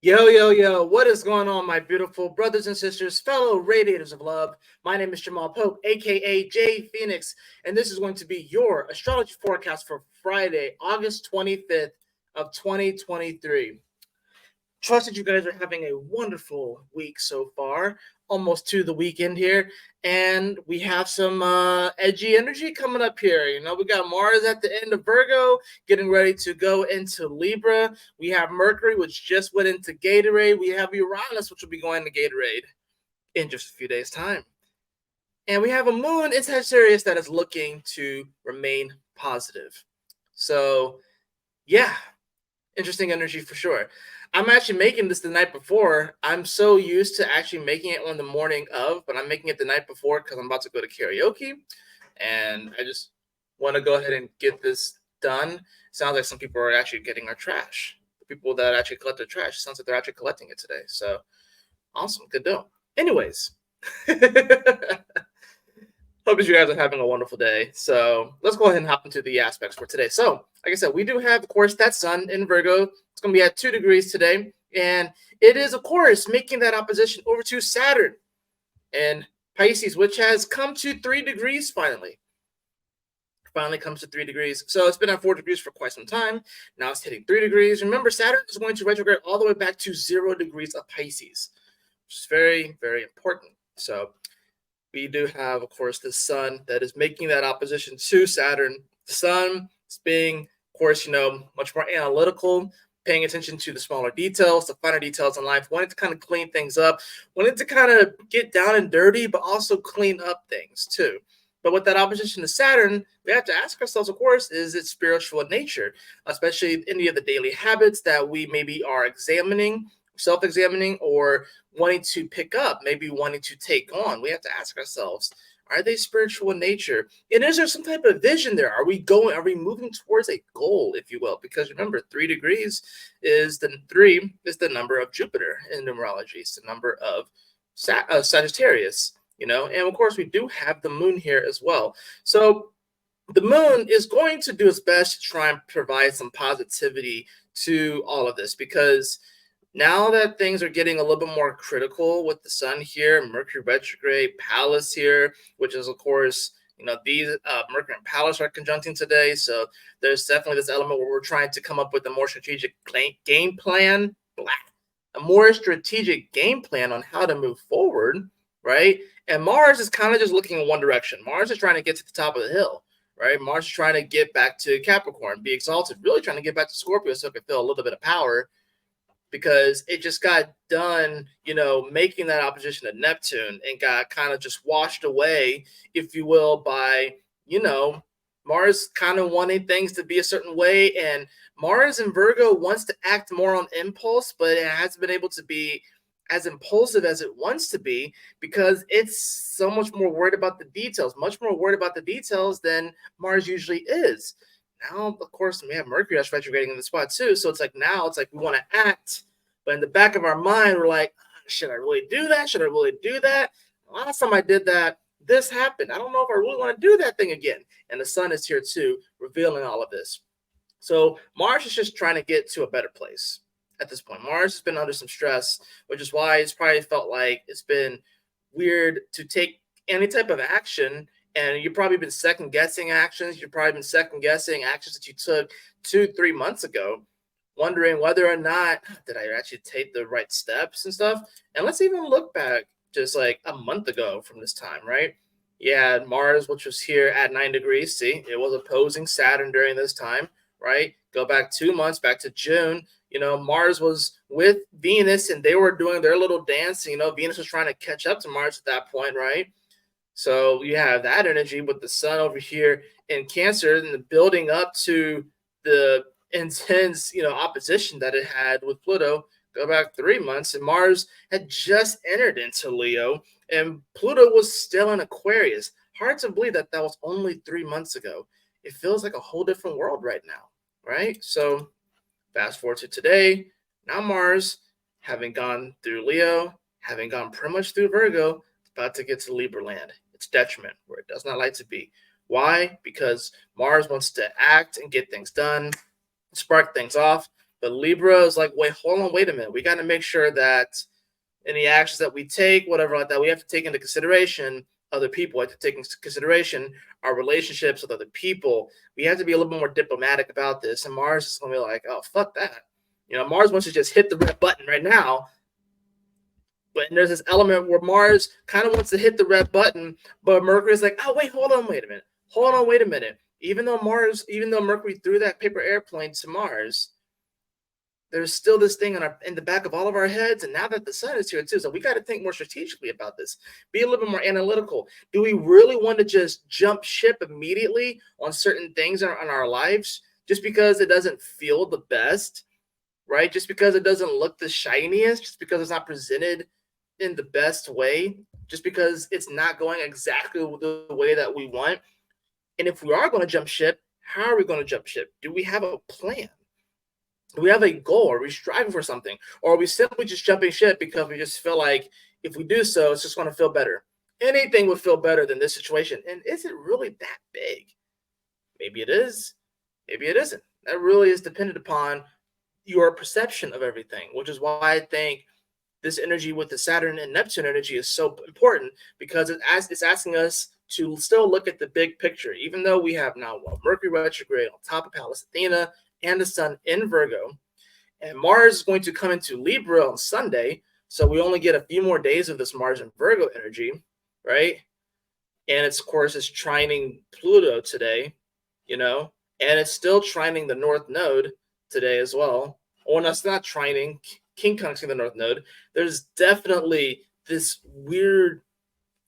Yo, yo, yo, what is going on, my beautiful brothers and sisters, fellow radiators of love? My name is Jamal Pope, aka J Phoenix, and this is going to be your astrology forecast for Friday, August 25th of 2023. Trust that you guys are having a wonderful week so far, almost to the weekend here, and we have some edgy energy coming up here. We got Mars at the end of Virgo, getting ready to go into Libra. We have Mercury, which just went into Gatorade. We have Uranus, which will be going to Gatorade in just a few days' time. And we have a moon in Sagittarius that is looking to remain positive. So, yeah, interesting energy for sure. I'm actually making this the night before. I'm so used to actually making it on the morning of, but I'm making it the night before because I'm about to go to karaoke, and I just want to go ahead and get this done. Sounds like some people are actually getting our trash. The people that actually collect their trash, sounds like they're actually collecting it today. So awesome, good deal. Anyways, hope that you guys are having a wonderful day. So let's go ahead and hop into the aspects for today. So, like I said, we do have, of course, that sun in Virgo. It's going to be at 2 degrees today. And it is, of course, making that opposition over to Saturn and Pisces, which has come to 3 degrees finally. Finally comes to 3 degrees. So it's been at 4 degrees for quite some time. Now it's hitting 3 degrees. Remember, Saturn is going to retrograde all the way back to 0 degrees of Pisces, which is very, very important. So we do have, of course, the sun that is making that opposition to Saturn. The sun is being, of course, much more analytical, paying attention to the smaller details, the finer details in life, wanting to kind of clean things up, wanting to kind of get down and dirty, but also clean up things too. But with that opposition to Saturn, we have to ask ourselves, of course, is it spiritual in nature, especially any of the daily habits that we maybe are examining, self-examining, or wanting to pick up, maybe wanting to take on. We have to ask ourselves, are they spiritual in nature? And is there some type of vision there? Are we moving towards a goal, if you will? Because remember, 3 degrees is the number of Jupiter in numerology. It's the number of Sagittarius, and of course we do have the moon here as well. So the moon is going to do its best to try and provide some positivity to all of this, because now that things are getting a little bit more critical with the sun here, Mercury retrograde, Pallas here, which is, of course, these Mercury and Pallas are conjuncting today. So there's definitely this element where we're trying to come up with a more strategic game plan, a more strategic game plan on how to move forward, right? And Mars is kind of just looking in one direction. Mars is trying to get to the top of the hill, right? Mars is trying to get back to Capricorn, be exalted, really trying to get back to Scorpio so it can feel a little bit of power, because it just got done, making that opposition to Neptune, and got kind of just washed away, if you will, by, Mars kind of wanting things to be a certain way. And Mars in Virgo wants to act more on impulse, but it hasn't been able to be as impulsive as it wants to be, because it's so much more worried about the details, much more worried about the details than Mars usually is. Now, of course, we have Mercury that's retrograding in the spot too. So it's like we want to act, but in the back of our mind, we're like, should I really do that? Should I really do that? Last time I did that, this happened. I don't know if I really want to do that thing again. And the sun is here too, revealing all of this. So Mars is just trying to get to a better place at this point. Mars has been under some stress, which is why it's probably felt like it's been weird to take any type of action. And you've probably been second guessing actions. You've probably been second guessing actions that you took 2-3 months ago, wondering whether or not did I actually take the right steps and stuff. And let's even look back just like a month ago from this time, right? Yeah, Mars, which was here at 9 degrees. See, it was opposing Saturn during this time, right? Go back 2 months, back to June. Mars was with Venus and they were doing their little dance. Venus was trying to catch up to Mars at that point, right? So you have that energy with the sun over here in Cancer, and the building up to the intense, opposition that it had with Pluto. Go back 3 months, and Mars had just entered into Leo, and Pluto was still in Aquarius. Hard to believe that that was only 3 months ago. It feels like a whole different world right now, right? So fast forward to today. Now Mars, having gone through Leo, having gone pretty much through Virgo, it's about to get to Libra land. It's detriment, where it does not like to be. Why? Because Mars wants to act and get things done, spark things off. But Libra is like, wait, hold on, wait a minute. We got to make sure that any actions that we take, whatever like that, we have to take into consideration other people. We have to take into consideration our relationships with other people. We have to be a little bit more diplomatic about this. And Mars is going to be like, oh, fuck that. Mars wants to just hit the red button right now. But there's this element where Mars kind of wants to hit the red button, but Mercury's like, oh, wait, hold on, wait a minute. Hold on, wait a minute. Even though Mercury threw that paper airplane to Mars, there's still this thing in the back of all of our heads. And now that the sun is here too, so we got to think more strategically about this, be a little bit more analytical. Do we really want to just jump ship immediately on certain things in our lives just because it doesn't feel the best, right? Just because it doesn't look the shiniest, just because it's not presented in the best way, just because it's not going exactly the way that we want? And if we are going to jump ship, how are we going to jump ship? Do we have a plan? Do we have a goal? Are we striving for something? Or are we simply just jumping ship because we just feel like if we do so, it's just going to feel better? Anything would feel better than this situation. And is it really that big? Maybe it is. Maybe it isn't. That really is dependent upon your perception of everything, which is why I think this energy with the Saturn and Neptune energy is so important, because it's asking us to still look at the big picture, even though we have now Mercury retrograde on top of Pallas Athena and the sun in Virgo, and Mars is going to come into Libra on Sunday. So we only get a few more days of this Mars and Virgo energy, right? And it's, of course, it's trining Pluto today, and it's still trining the North Node today as well. Oh, no, it's not trining. King conjunct the North Node. There's definitely this weird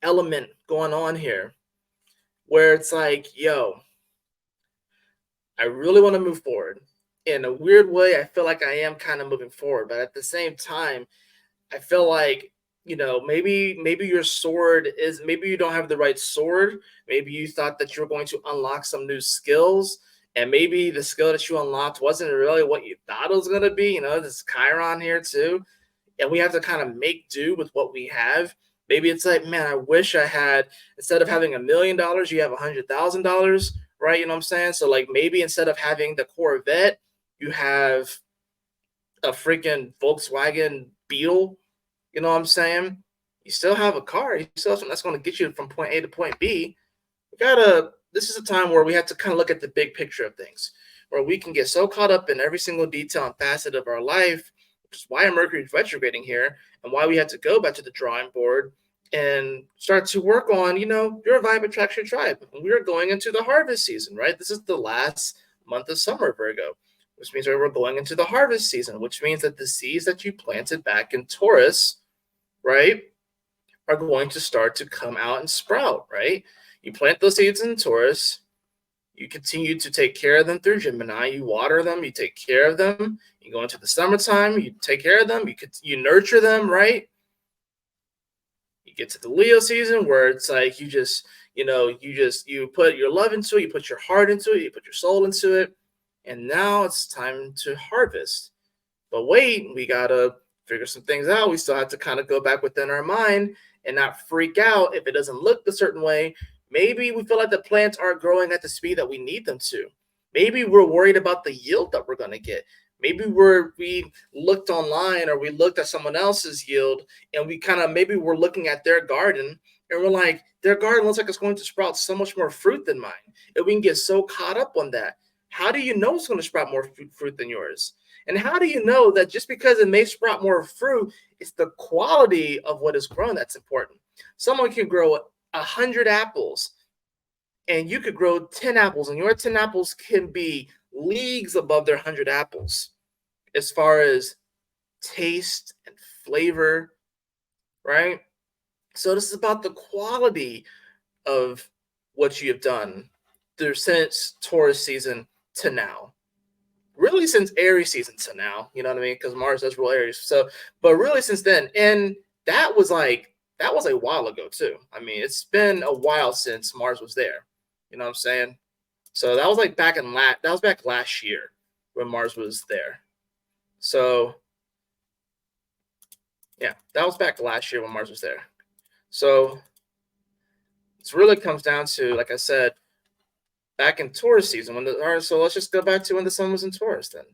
element going on here where it's like, yo, I really want to move forward. In a weird way, I feel like I am kind of moving forward, but at the same time, I feel like, maybe your sword is, maybe you don't have the right sword. Maybe you thought that you were going to unlock some new skills, and maybe the skill that you unlocked wasn't really what you thought it was going to be. This Chiron here too, and we have to kind of make do with what we have. Maybe it's like, man, I wish I had, instead of having $1 million, you have $100,000, right? You know what I'm saying? So like maybe instead of having the Corvette, you have a freaking Volkswagen Beetle. You know what I'm saying? You still have a car. You still have something that's going to get you from point A to point B. This is a time where we have to kind of look at the big picture of things, where we can get so caught up in every single detail and facet of our life, which is why Mercury is retrograding here and why we have to go back to the drawing board and start to work on, your vibe attracts your tribe. And we are going into the harvest season, right? This is the last month of summer, Virgo, which means that we're going into the harvest season, which means that the seeds that you planted back in Taurus, right, are going to start to come out and sprout, right? You plant those seeds in Taurus, you continue to take care of them through Gemini, you water them, you take care of them, you go into the summertime, you take care of them, you nurture them, right? You get to the Leo season where it's like you put your love into it, you put your heart into it, you put your soul into it, and now it's time to harvest. But wait, we gotta figure some things out. We still have to kind of go back within our mind and not freak out if it doesn't look a certain way. Maybe we feel like the plants aren't growing at the speed that we need them to. Maybe we're worried about the yield that we're going to get. Maybe we looked online or we looked at someone else's yield, and maybe we're looking at their garden and we're like, their garden looks like it's going to sprout so much more fruit than mine. And we can get so caught up on that. How do you know it's going to sprout more fruit than yours? And how do you know that just because it may sprout more fruit, it's the quality of what is grown that's important? Someone can grow 100 apples and you could grow 10 apples, and your 10 apples can be leagues above their 100 apples as far as taste and flavor, right? So this is about the quality of what you have done since Taurus season to now. Really since Aries season to now, you know what I mean? Because Mars does rule Aries. So, but really since then, and that was a while ago too. I mean, it's been a while since Mars was there. You know what I'm saying? So that was like back last year when Mars was there. So yeah, that was back last year when Mars was there. So it really comes down to, like I said, back in Taurus season so let's just go back to when the sun was in Taurus then.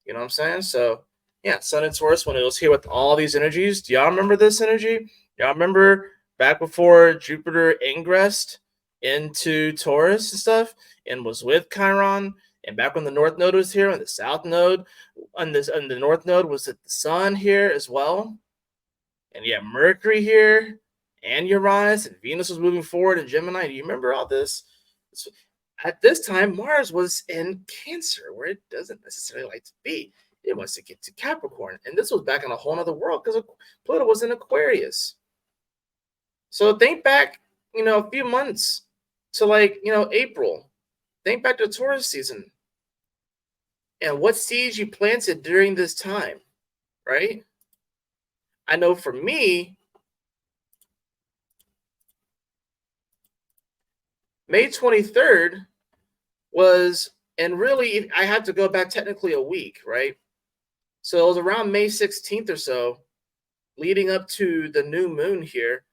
You know what I'm saying? So yeah, Sun and Taurus when it was here with all these energies. Do y'all remember this energy? Y'all remember back before Jupiter ingressed into Taurus and stuff and was with Chiron? And back when the North Node was here and the South Node on the North Node was it the Sun here as well? And yeah, Mercury here and Uranus and Venus was moving forward in Gemini. Do you remember all this? At this time, Mars was in Cancer, where it doesn't necessarily like to be. It wants to get to Capricorn. And this was back in a whole other world because Pluto was in Aquarius. So think back, a few months to April. Think back to Taurus season and what seeds you planted during this time, right? I know for me, May 23rd was, and really, I have to go back technically a week, right? So it was around May 16th or so, leading up to the new moon here.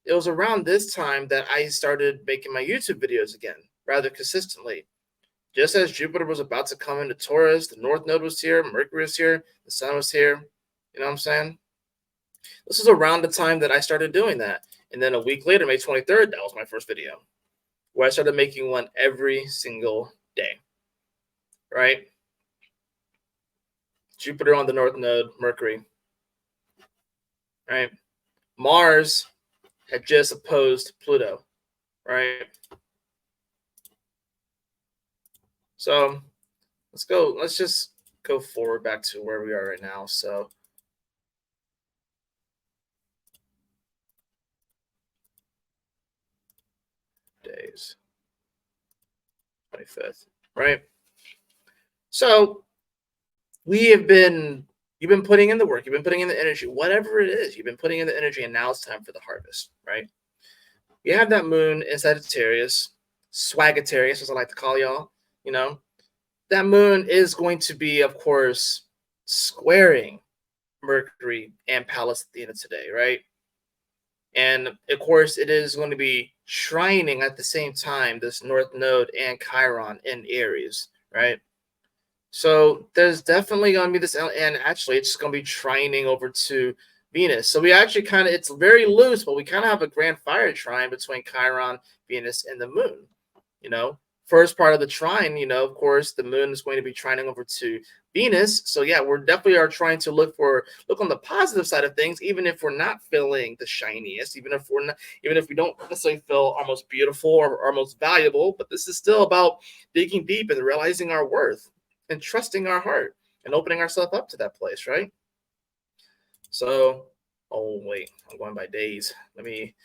It was around this time that I started making my YouTube videos again, rather consistently. Just as Jupiter was about to come into Taurus, the North Node was here, Mercury was here, the Sun was here. You know what I'm saying? This was around the time that I started doing that. And then a week later, May 23rd, that was my first video, where I started making one every single day, right? Jupiter on the North Node, Mercury, right? Mars had just opposed Pluto, right? So let's just go forward back to where we are right now. So days, 25th, right? So you've been putting in the work, you've been putting in the energy, whatever it is, you've been putting in the energy, and now it's time for the harvest, right? You have that moon in Sagittarius, Swagatarius, as I like to call y'all, that moon is going to be, of course, squaring Mercury and Pallas at the end of today, right? And of course, it is going to be trining at the same time this North Node and Chiron in Aries, right? So there's definitely going to be this, and actually, it's going to be trining over to Venus. So we actually it's very loose, but we kind of have a grand fire trine between Chiron, Venus, and the moon. First part of the trine, of course, the moon is going to be trining over to Venus. So yeah, we're definitely are trying to look on the positive side of things, even if we're not feeling the shiniest, even if we don't necessarily feel our most beautiful or our most valuable. But this is still about digging deep and realizing our worth and trusting our heart and opening ourselves up to that place, right? So, oh wait, I'm going by days. Let me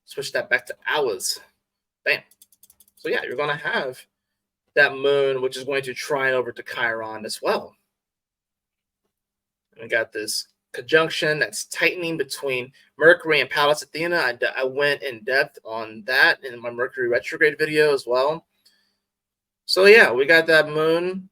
switch that back to hours. Bam. So yeah, you're going to have that moon, which is going to trine over to Chiron as well. And we got this conjunction that's tightening between Mercury and Pallas Athena. I went in depth on that in my Mercury retrograde video as well. So yeah, we got that moon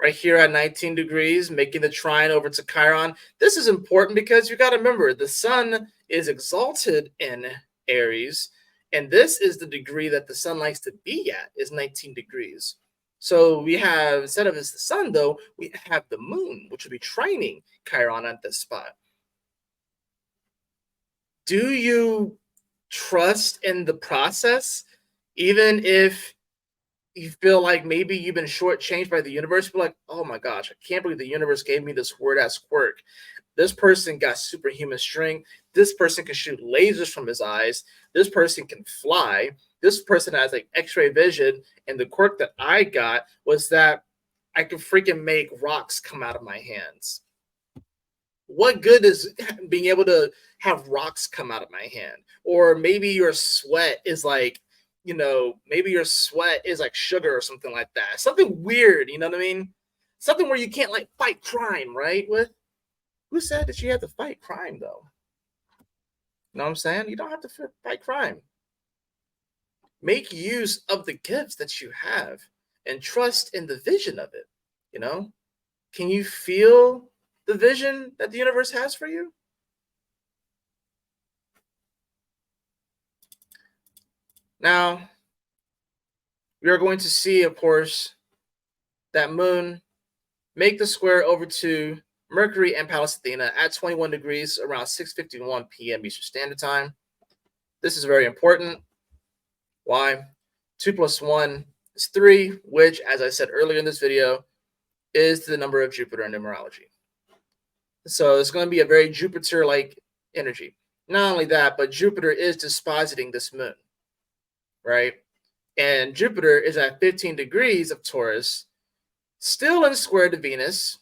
right here at 19 degrees, making the trine over to Chiron. This is important because you got to remember the sun is exalted in Aries, and this is the degree that the sun likes to be at, is 19 degrees. So we have, instead of the sun, though, we have the moon, which will be trining Chiron at this spot. Do you trust in the process, even if you feel like maybe you've been shortchanged by the universe? Be like, oh my gosh, I can't believe the universe gave me this weird-ass quirk. This person got superhuman strength. This person can shoot lasers from his eyes. This person can fly. This person has like X-ray vision. And the quirk that I got was that I could freaking make rocks come out of my hands. What good is being able to have rocks come out of my hand? Or maybe your sweat is like, maybe your sweat is like sugar or something like that. Something weird, you know what I mean? Something where you can't like fight crime, right? Who said that you have to fight crime, though? You know what I'm saying? You don't have to fight crime. Make use of the gifts that you have and trust in the vision of it. Can you feel the vision that the universe has for you? Now, we are going to see, of course, that moon make the square over to Mercury and Pallas Athena at 21 degrees around 6:51 p.m. Eastern Standard Time. This is very important. Why? 2 plus 1 is 3, which, as I said earlier in this video, is the number of Jupiter in numerology. So it's going to be a very Jupiter-like energy. Not only that, but Jupiter is dispositing this moon, right? And Jupiter is at 15 degrees of Taurus, still in square to Venus.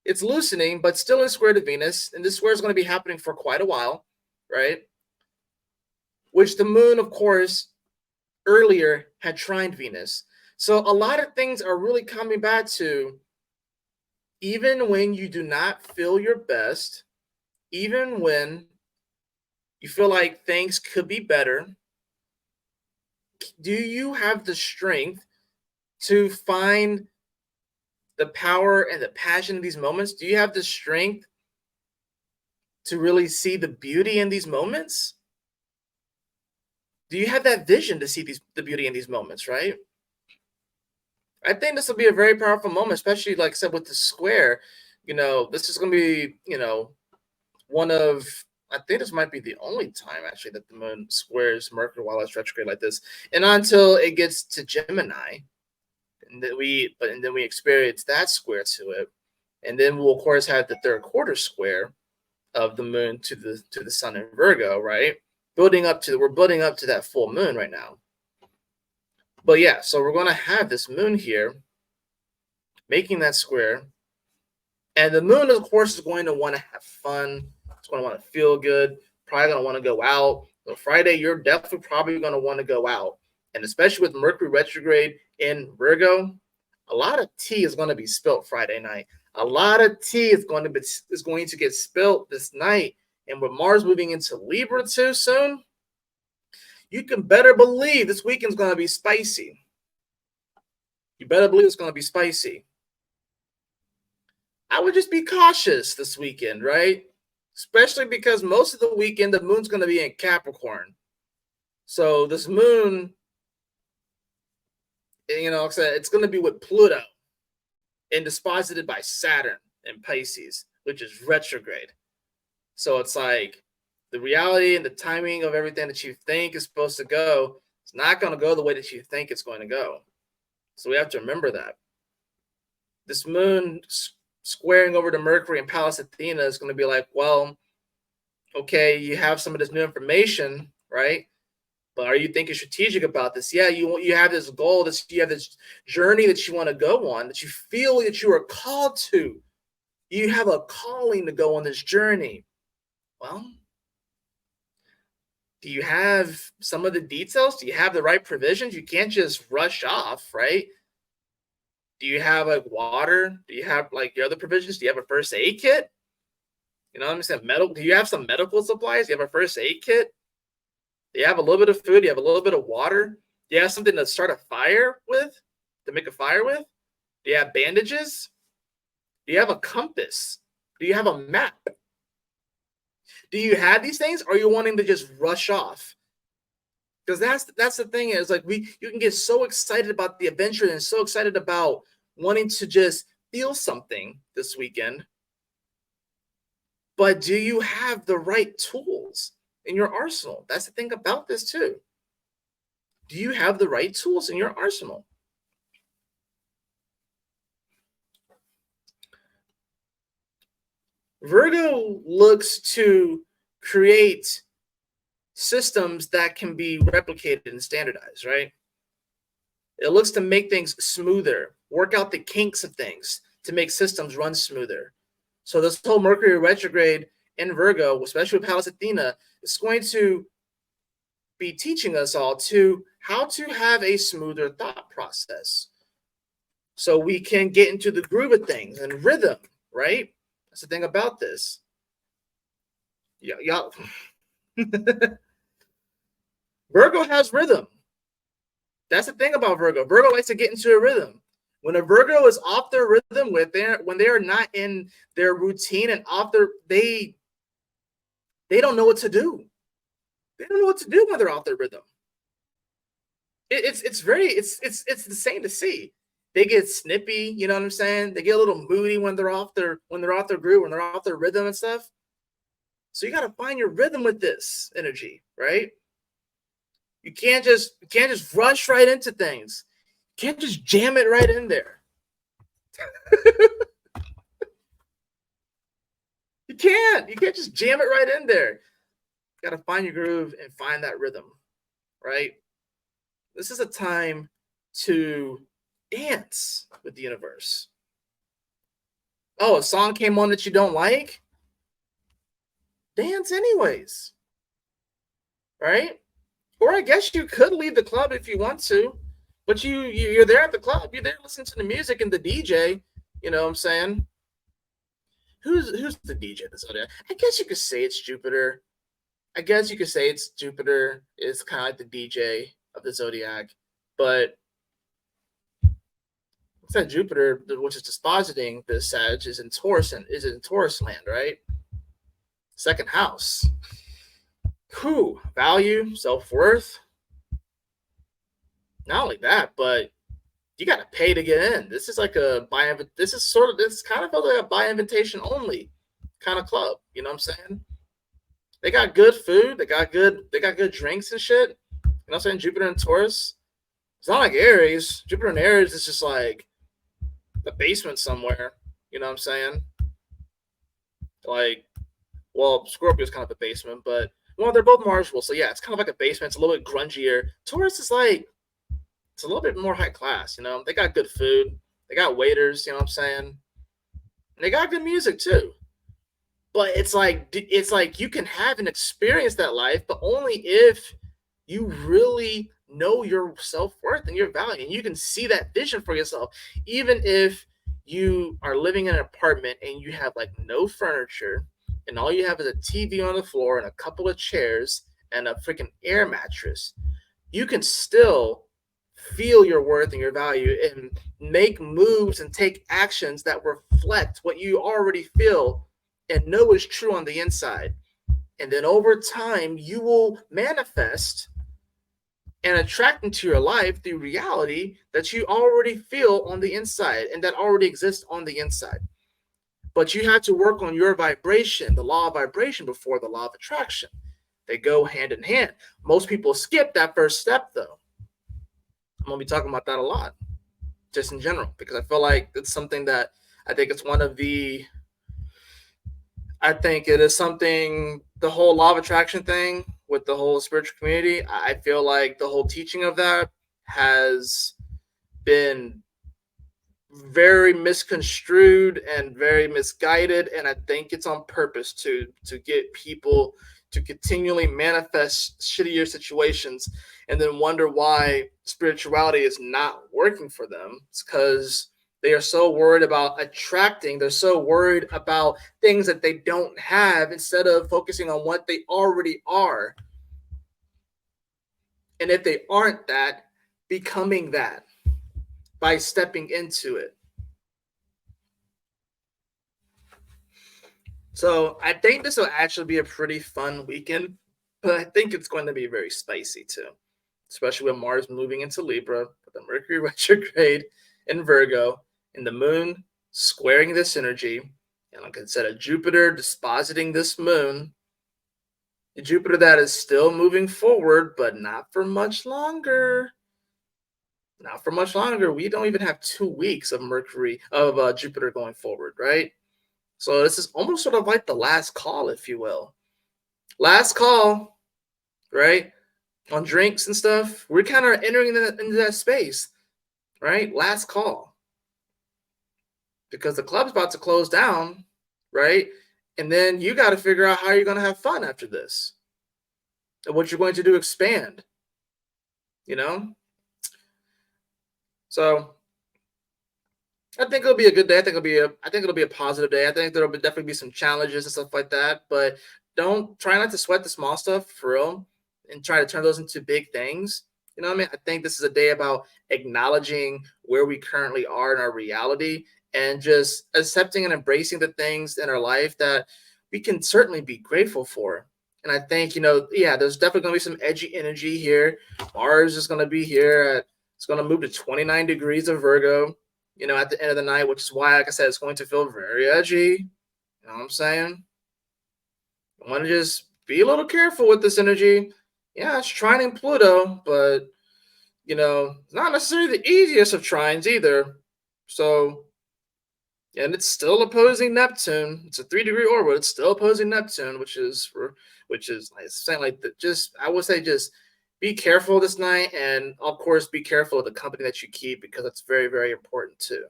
It's loosening, but still in square to Venus. And this square is going to be happening for quite a while, right? Which the moon, of course, earlier had trined Venus. So a lot of things are really coming back to, even when you do not feel your best, even when you feel like things could be better, do you have the strength to find the power and the passion in these moments? Do you have the strength to really see the beauty in these moments? Do you have that vision to see the beauty in these moments, right? I think this will be a very powerful moment, especially, like I said, with the square. This is going to be, one of, I think this might be the only time actually that the moon squares Mercury while it's retrograde like this. And until it gets to Gemini, and then we experience that square to it. And then we'll of course have the third quarter square of the moon to the sun in Virgo, right? We're building up to that full moon right now. But yeah, so we're going to have this moon here making that square. And the moon, of course, is going to want to have fun. It's going to want to feel good. Probably going to want to go out. So Friday, you're definitely probably going to want to go out. And especially with Mercury retrograde in Virgo, a lot of tea is going to be spilt Friday night. A lot of tea is going to get spilt this night. And with Mars moving into Libra too soon, you can better believe this weekend's going to be spicy. You better believe it's going to be spicy. I would just be cautious this weekend, right? Especially because most of the weekend, the moon's going to be in Capricorn. So this moon, it's going to be with Pluto and disposited by Saturn in Pisces, which is retrograde. So it's like the reality and the timing of everything that you think is supposed to go, it's not going to go the way that you think it's going to go. So we have to remember that. This moon squaring over to Mercury and Pallas Athena is going to be like, well, okay, you have some of this new information, right? But are you thinking strategic about this? Yeah, you have this goal, you have this journey that you want to go on, that you feel that you are called to. You have a calling to go on this journey. Well, do you have some of the details? Do you have the right provisions? You can't just rush off, right? Do you have like water? Do you have like your other provisions? Do you have a first aid kit? You know what I'm saying? Do you have some medical supplies? Do you have a first aid kit? Do you have a little bit of food? Do you have a little bit of water? Do you have something to start a fire with? To make a fire with? Do you have bandages? Do you have a compass? Do you have a map? Do you have these things? Or are you wanting to just rush off? Because that's the thing is like you can get so excited about the adventure and so excited about wanting to just feel something this weekend. But do you have the right tools in your arsenal? That's the thing about this too. Do you have the right tools in your arsenal? Virgo looks to create systems that can be replicated and standardized, right? It looks to make things smoother, work out the kinks of things to make systems run smoother. So this whole Mercury retrograde in Virgo, especially with Pallas Athena, is going to be teaching us all to how to have a smoother thought process. So we can get into the groove of things and rhythm, right? That's the thing about this. Yeah. Virgo has rhythm. That's the thing about Virgo. Virgo likes to get into a rhythm. When a Virgo is off their rhythm, when they are not in their routine and they don't know what to do. They don't know what to do when they're off their rhythm. It's the same to see. they get snippy, you know what I'm saying? They get a little moody when they're off their groove, when they're off their rhythm and stuff. So you got to find your rhythm with this energy, right? You can't just rush right into things. You can't just jam it right in there. You can't just jam it right in there. You got to find your groove and find that rhythm, right? This is a time to dance with the universe. Oh, a song came on that you don't like? Dance anyways, right? Or I guess you could leave the club if you want to, but you're there at the club. You're there listening to the music and the DJ. You know what I'm saying? Who's the DJ of the Zodiac? I guess you could say it's Jupiter. I guess you could say it's Jupiter is kind of like the DJ of the Zodiac, but it's that Jupiter, which is dispositing the Sag, is in Taurus and is in Taurus land, right? Second house. Who value, self worth. Not only that, but you got to pay to get in. This is like a buy. This kind of like a buy invitation only kind of club. You know what I'm saying? They got good food. They got good drinks and shit. You know what I'm saying? Jupiter and Taurus. It's not like Aries. Jupiter and Aries is just like the basement somewhere. You know what I'm saying? Like, well, Scorpio is kind of a basement, but well, they're both Mars-able, so yeah, it's kind of like a basement. It's a little bit grungier. Taurus is like it's a little bit more high class. You know, they got good food. They got waiters. You know what I'm saying? And they got good music too. But it's like you can have and experience that life, but only if you really know your self-worth and your value, and you can see that vision for yourself. Even if you are living in an apartment and you have like no furniture and all you have is a TV on the floor and a couple of chairs and a freaking air mattress, you can still feel your worth and your value and make moves and take actions that reflect what you already feel and know is true on the inside. And then over time, you will manifest and attract into your life the reality that you already feel on the inside and that already exists on the inside. But you have to work on your vibration, the law of vibration, before the law of attraction. They go hand in hand. Most people skip that first step, though. I'm going to be talking about that a lot, just in general, because I feel like it's something that I think it's one of the I think it is something, the whole law of attraction thing with the whole spiritual community. I feel like the whole teaching of that has been very misconstrued and very misguided. And I think it's on purpose to get people to continually manifest shittier situations and then wonder why spirituality is not working for them. It's because they are so worried about attracting. They're so worried about things that they don't have instead of focusing on what they already are. And if they aren't that, becoming that by stepping into it. So I think this will actually be a pretty fun weekend, but I think it's going to be very spicy too, especially with Mars moving into Libra, with the Mercury retrograde in Virgo, and the moon squaring this energy, and like I said, a Jupiter dispositing this moon, a Jupiter that is still moving forward, but not for much longer. Not for much longer. We don't even have 2 weeks of Jupiter going forward, right? So this is almost sort of like the last call, if you will. Last call, right? On drinks and stuff. We're kind of entering into that space, right? Last call. Because the club's about to close down, right? And then you got to figure out how you're going to have fun after this. And what you're going to do expand. You know? So I think it'll be a good day. I think it'll be a positive day. I think there'll definitely be some challenges and stuff like that. But try not to sweat the small stuff for real, and try to turn those into big things. You know what I mean? I think this is a day about acknowledging where we currently are in our reality and just accepting and embracing the things in our life that we can certainly be grateful for. And I think, there's definitely going to be some edgy energy here. Mars is going to be here It's going to move to 29 degrees of Virgo, at the end of the night, which is why, like I said, it's going to feel very edgy. You know what I'm saying? I want to just be a little careful with this energy. Yeah, it's trining Pluto, but not necessarily the easiest of trines either. So, and it's still opposing Neptune. It's a 3-degree orbit. It's still opposing Neptune, which is like saying like just I would say just be careful this night, and of course be careful of the company that you keep because it's very, very important too.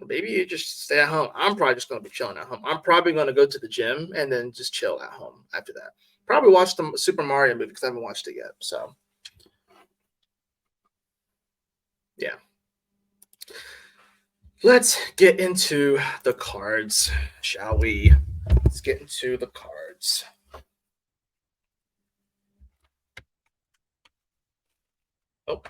Maybe you just stay at home. I'm probably just going to be chilling at home. I'm probably going to go to the gym and then just chill at home after that. Probably watch the Super Mario movie because I haven't watched it yet. So, yeah. Let's get into the cards, shall we? Let's get into the cards. Oh.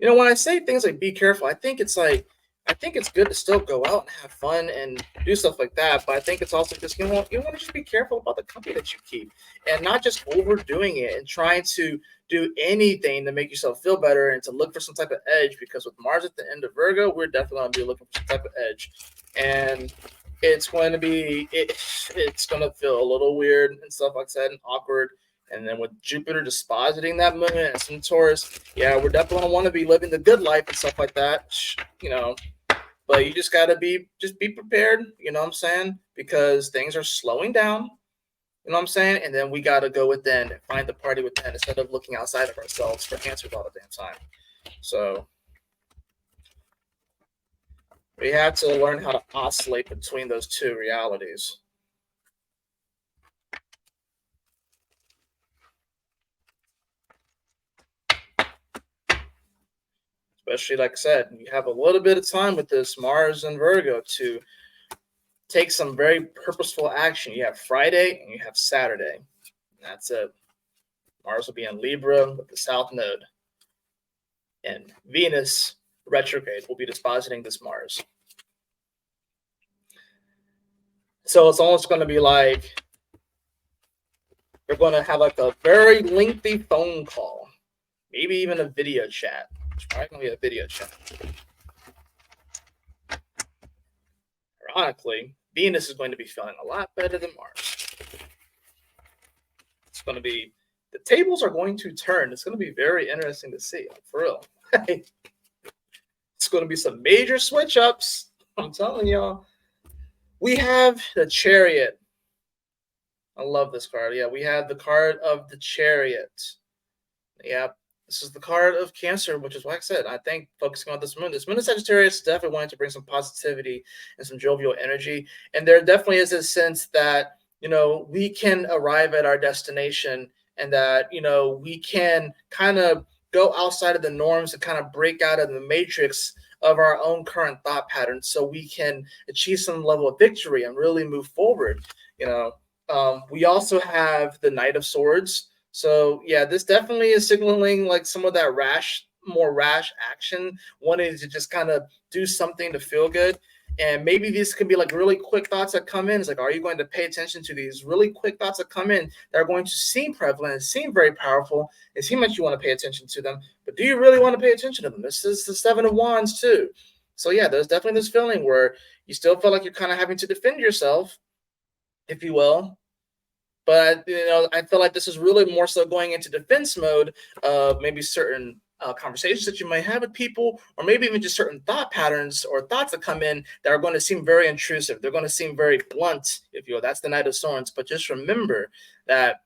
When I say things like be careful, I think it's good to still go out and have fun and do stuff like that. But I think it's also just you want to just be careful about the company that you keep and not just overdoing it and trying to do anything to make yourself feel better and to look for some type of edge. Because with Mars at the end of Virgo, we're definitely going to be looking for some type of edge, and it's going to be it's going to feel a little weird and stuff like that and awkward. And then with Jupiter dispositing that moon and some Taurus, yeah, we're definitely gonna want to be living the good life and stuff like that. But you just gotta be prepared, you know what I'm saying? Because things are slowing down, you know what I'm saying? And then we gotta go within and find the party within instead of looking outside of ourselves for answers all the damn time. So we have to learn how to oscillate between those two realities. Especially, like I said, you have a little bit of time with this Mars and Virgo to take some very purposeful action. You have Friday and you have Saturday. That's it. Mars will be in Libra with the South Node. And Venus retrograde will be dispositing this Mars. So it's almost going to be like we're going to have like a very lengthy phone call, maybe even a video chat. It's probably going to be a video chat. Ironically, Venus is going to be feeling a lot better than Mars. It's going to be, the tables are going to turn. It's going to be very interesting to see, for real. It's going to be some major switch ups. I'm telling y'all. We have the Chariot. I love this card. Yeah, we have the card of the Chariot. Yeah, this is the card of Cancer, which is why I said I think focusing on this moon in Sagittarius definitely wanted to bring some positivity and some jovial energy. And there definitely is a sense that we can arrive at our destination and that we can kind of go outside of the norms and kind of break out of the matrix of our own current thought patterns so we can achieve some level of victory and really move forward. We also have the Knight of Swords. So yeah, this definitely is signaling like some of that more rash action, wanting to just kind of do something to feel good. And maybe these can be like really quick thoughts that come in. It's like, are you going to pay attention to these really quick thoughts that come in that are going to seem prevalent and seem very powerful? It seems like you want to pay attention to them, but do you really want to pay attention to them? This is the Seven of Wands too. So yeah, there's definitely this feeling where you still feel like you're kind of having to defend yourself, if you will. But I feel like this is really more so going into defense mode of maybe certain conversations that you might have with people, or maybe even just certain thought patterns or thoughts that come in that are going to seem very intrusive. They're going to seem very blunt, if you will. That's the Knight of Swords. But just remember that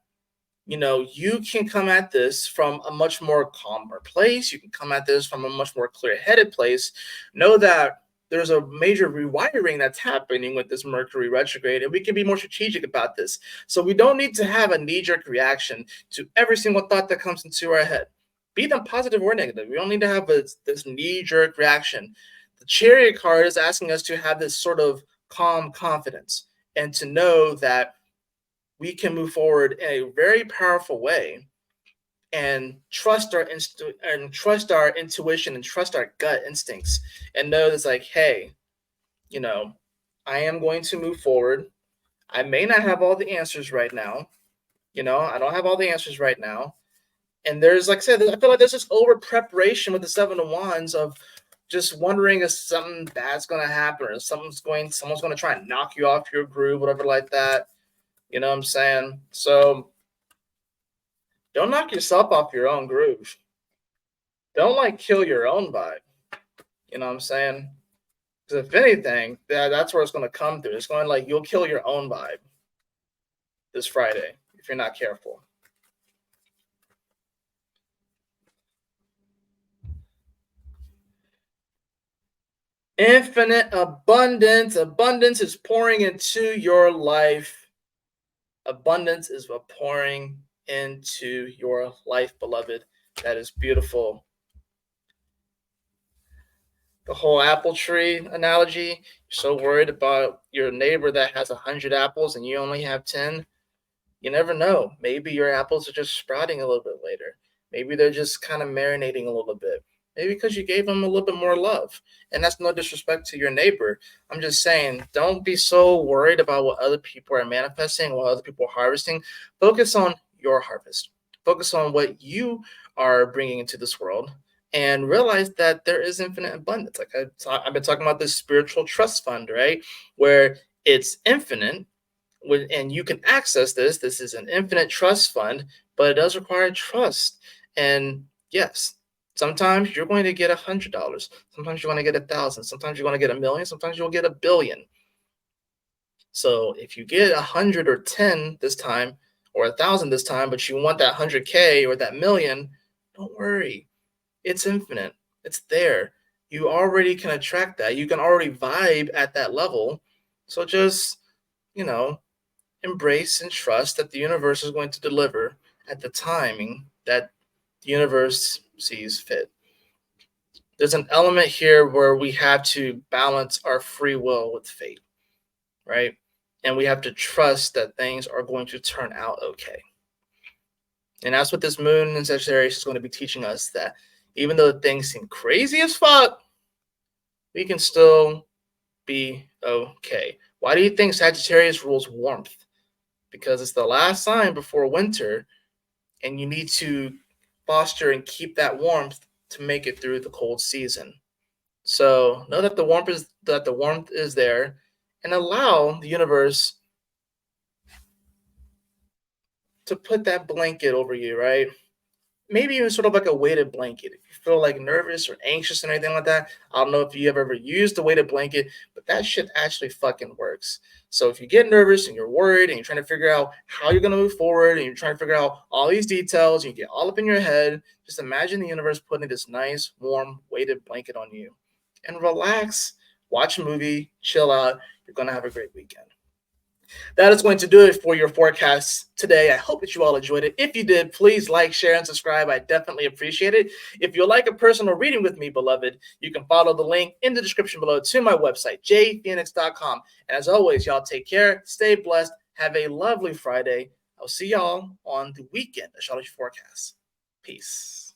you can come at this from a much more calmer place. You can come at this from a much more clear-headed place. Know that there's a major rewiring that's happening with this Mercury retrograde, and we can be more strategic about this. So we don't need to have a knee-jerk reaction to every single thought that comes into our head, be them positive or negative. We don't need to have this knee-jerk reaction. The Chariot card is asking us to have this sort of calm confidence and to know that we can move forward in a very powerful way and trust our trust our intuition and trust our gut instincts and know it's like, hey, I am going to move forward. I may not have all the answers right now. I don't have all the answers right now. And there's, like I said, I feel like there's this over preparation with the Seven of Wands of just wondering if something bad's going to happen or someone's going to try and knock you off your groove, whatever like that. You know what I'm saying? So don't knock yourself off your own groove. Don't kill your own vibe. You know what I'm saying? Because if anything, that's where it's going to come through. It's going you'll kill your own vibe this Friday if you're not careful. Infinite abundance. Abundance is pouring into your life. Abundance is pouring into your life, beloved. That is beautiful. The whole apple tree analogy. You're so worried about your neighbor that has 100 apples and you only have 10. You never know. Maybe your apples are just sprouting a little bit later. Maybe they're just kind of marinating a little bit. Maybe because you gave them a little bit more love. And that's no disrespect to your neighbor. I'm just saying, don't be so worried about what other people are manifesting, what other people are harvesting. Focus on your harvest. Focus on what you are bringing into this world and realize that there is infinite abundance. Like I've been talking about this spiritual trust fund, right? Where it's infinite and you can access this. This is an infinite trust fund, but it does require trust. And yes, sometimes you're going to get $100. Sometimes you're going to get 1,000. Sometimes you're going to get 1,000,000. Sometimes you'll get 1,000,000,000. So if you get 100 or 10 this time, or 1,000 this time, but you want that 100K or that million, don't worry. It's infinite. It's there. You already can attract that. You can already vibe at that level. So just, embrace and trust that the universe is going to deliver at the timing that the universe sees fit. There's an element here where we have to balance our free will with fate, right? And we have to trust that things are going to turn out okay. And that's what this moon in Sagittarius is going to be teaching us, that even though things seem crazy as fuck, we can still be okay. Why do you think Sagittarius rules warmth? Because it's the last sign before winter, and you need to foster and keep that warmth to make it through the cold season. So know that the warmth is there, and allow the universe to put that blanket over you, right? Maybe even sort of like a weighted blanket. If you feel nervous or anxious and anything like that, I don't know if you have ever used a weighted blanket, but that shit actually fucking works. So if you get nervous and you're worried and you're trying to figure out how you're going to move forward and you're trying to figure out all these details and you get all up in your head, just imagine the universe putting this nice, warm, weighted blanket on you and relax, watch a movie, chill out. You're going to have a great weekend. That is going to do it for your forecast today. I hope that you all enjoyed it. If you did, please like, share, and subscribe. I definitely appreciate it. If you'd like a personal reading with me, beloved, you can follow the link in the description below to my website, jphoenix.com. And as always, y'all take care, stay blessed, have a lovely Friday. I'll see y'all on the weekend astrology forecast. Peace.